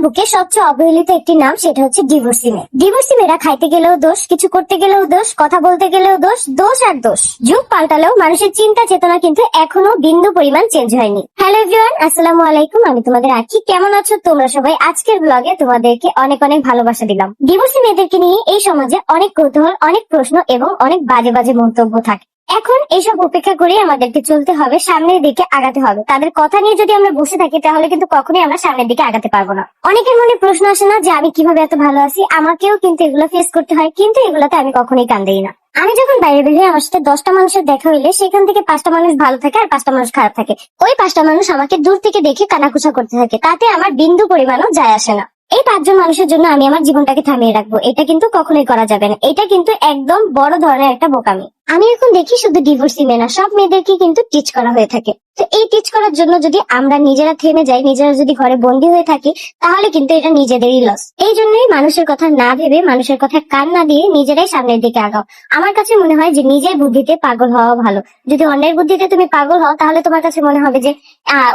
বুকে সবচেয়ে অবহেলিত একটি নাম, সেটা হচ্ছে ডিভোর্সি মেয়ে। ডিভোর্সি মেয়েরা খাইতে গেলেও দোষ, কিছু করতে গেলেও দোষ, কথা বলতে গেলেও দোষ, দোষ আর দোষ। যুগ পাল্টালেও মানুষের চিন্তা চেতনা কিন্তু এখনো বিন্দু পরিমাণ চেঞ্জ হয়নি। হ্যালো এভরিওয়ান, আসসালামু আলাইকুম। আমি তোমাদের আখি। কেমন আছো তোমরা সবাই? আজকের ব্লগে তোমাদেরকে অনেক অনেক ভালোবাসা দিলাম। ডিভোর্সি মেয়েদেরকে নিয়ে এই সমাজে অনেক কৌতূহল, অনেক প্রশ্ন এবং অনেক বাজে বাজে মন্তব্য থাকে। এখন এইসব উপেক্ষা করে আমাদেরকে চলতে হবে, সামনের দিকে আগাতে হবে। তাদের কথা নিয়ে যদি আমরা বসে থাকি তাহলে কিন্তু কখনোই আমরা সামনের দিকে আগাতে পারবো না। অনেকের মনে প্রশ্ন আসে না যে আমি কিভাবে এত ভালো আছি? আমাকেও কিন্তু এগুলো ফেস করতে হয়, কিন্তু এগুলোতে আমি কখনোই কান দেই না। আমি যখন বাইরে বেরিয়ে আমার সাথে 10টা মানুষের দেখা হইলে সেখান থেকে 5টা মানুষ ভালো থাকে আর 5টা মানুষ খারাপ থাকে। ওই 5টা মানুষ আমাকে দূর থেকে দেখে কানাঘুষা করতে থাকে, তাতে আমার বিন্দু পরিমাণও যায় আসে না। এই 5জন মানুষের জন্য আমি আমার জীবনটাকে থামিয়ে রাখবো, এটা কিন্তু কখনোই করা যাবে না। এটা কিন্তু একদম বড় ধরনের একটা বোকামি। আমি এখন দেখি শুধু ডিভোর্সি মেয়ে না, সব মেয়েদেরকে কিন্তু টিচ করা হয়ে থাকে। তো এই টিচ করার জন্য যদি আমরা নিজেরা থেমে যাই, নিজেরা যদি ঘরে বন্দী হয়ে থাকি, তাহলে কিন্তু এটা নিজেদেরই লস। এই জন্যই মানুষের কথা না ভেবে, মানুষের কথা কান না দিয়ে নিজেরাই সামনের দিকে আগাও। আমার কাছে মনে হয় যে নিজের বুদ্ধিতে পাগল হওয়া ভালো। যদি অন্যের বুদ্ধিতে তুমি পাগল হও তাহলে তোমার কাছে মনে হবে যে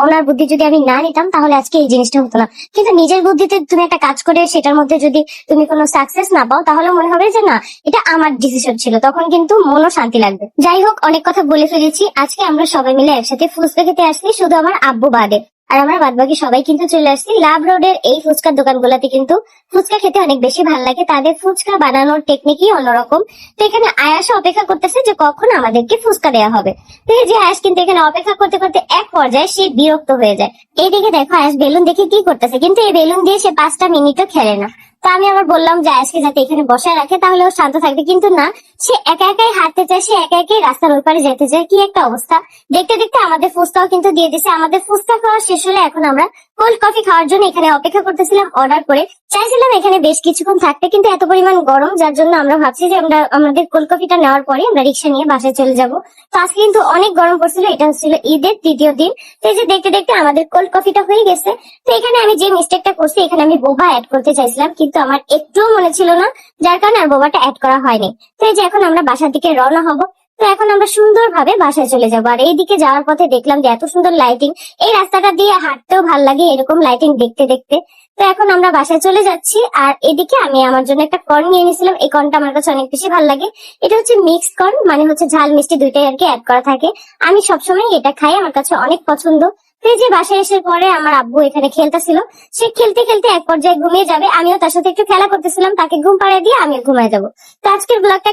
ওনার বুদ্ধি যদি আমি না নিতাম তাহলে আজকে এই জিনিসটা হতো না। কিন্তু নিজের বুদ্ধিতে তুমি একটা কাজ করে সেটার মধ্যে যদি তুমি কোনো সাকসেস না পাও তাহলে মনে হবে যে না, এটা আমার ডিসিশন ছিল, তখন কিন্তু মনও শান্তি লাগবে। যাই হোক, অনেক কথা বলে ফেলেছি। আজকে আমরা সবাই মিলে একসাথে ফুচকা খেতে আসছি, শুধু আমার আব্বু বাদে। আর আমরা বাদবাকি সবাই কিন্তু চলে আসছি লাভ রোডের এই ফুচকার দোকানগুলোতে। কিন্তু ফুচকা খেতে অনেক বেশি ভালো লাগে, তাদের ফুচকা বানানোর টেকনিকই অন্যরকম। তো এখানে আয়াসও অপেক্ষা করতেছে যে কখন আমাদেরকে ফুচকা দেওয়া হবে। তো এই যে আয়াস কিন্তু এখানে অপেক্ষা করতে করতে এক পর্যায়ে সে বিরক্ত হয়ে যায়। এইদিকে দেখো, আয়াস বেলুন দেখে কি করতেছে, কিন্তু এই বেলুন দিয়ে সে 5টা মিনিটও খেলে না। তো আমি আবার বললাম যে আয়াসকে যাতে এখানে বসায় রাখে, তাহলে ও শান্ত থাকবে। কিন্তু না, সে একা একাই হাঁটতে চায়, সে একা একাই রাস্তার ওই পারে যেতে চায়। কি একটা অবস্থা! দেখতে দেখতে আমাদের ফুচকাও কিন্তু দিয়ে দিছে। আমাদের ফুচকা খাওয়া শেষ হলে এখন আমরা কোল্ড কফি খাওয়ার জন্য এখানে অপেক্ষা করতেছিলাম। অর্ডার করে চাইছিলাম এখানে বেশ কিছুক্ষণ থাকতে, কিন্তু এত পরিমাণ গরম যার জন্য আমরা ভাবছি যে আমরা আমাদের কোল্ড কফিটা নেওয়ার পরে আমরা রিক্সা নিয়ে বাসায় চলে যাব। তো আজকে কিন্তু অনেক গরম পড়ছিল, এটা হচ্ছিল ঈদের 3য় দিন। তো এই যে দেখতে দেখতে আমাদের কোল্ড কফিটা হয়ে গেছে। তো এখানে আমি যে মিস্টেকটা করছি, এখানে আমি বোবা অ্যাড করতে চাইছিলাম, কিন্তু আমার একটুও মনে ছিল না, যার কারণে আর বোবাটা অ্যাড করা হয়নি। তো এই যে এখন আমরা বাসার দিকে রওনা হব। তো এখন আমরা সুন্দরভাবে বাসায় চলে যাবো। আর এইদিকে যাওয়ার পথে দেখলাম যে এত সুন্দর লাইটিং, এই রাস্তাটা দিয়ে হাঁটতেও ভালো লাগে এরকম লাইটিং দেখতে দেখতে। তো এখন আমরা বাসায় চলে যাচ্ছি। আর এদিকে আমি আমার জন্য একটা কর্ন নিয়ে নিয়েছিলাম। এই কর্নটা আমার কাছে অনেক বেশি ভালো লাগে। এটা হচ্ছে মিক্সড কর্ন, মানে হচ্ছে ঝাল মিষ্টি দুইটাই আর কি অ্যাড করা থাকে। আমি সবসময় এটা খাই, আমার কাছে অনেক পছন্দ। তো এই যে বাসায় এসে পরে আমার আব্বু এখানে খেলতেছিল। সে খেলতে খেলতে এক পর্যায়ে ঘুমিয়ে যাবে, আমিও তার সাথে একটু খেলা করতেছিলাম, তাকে ঘুম পাড়িয়ে দিয়ে আমিও ঘুমায় যাবো। তো আজকের ব্লগটা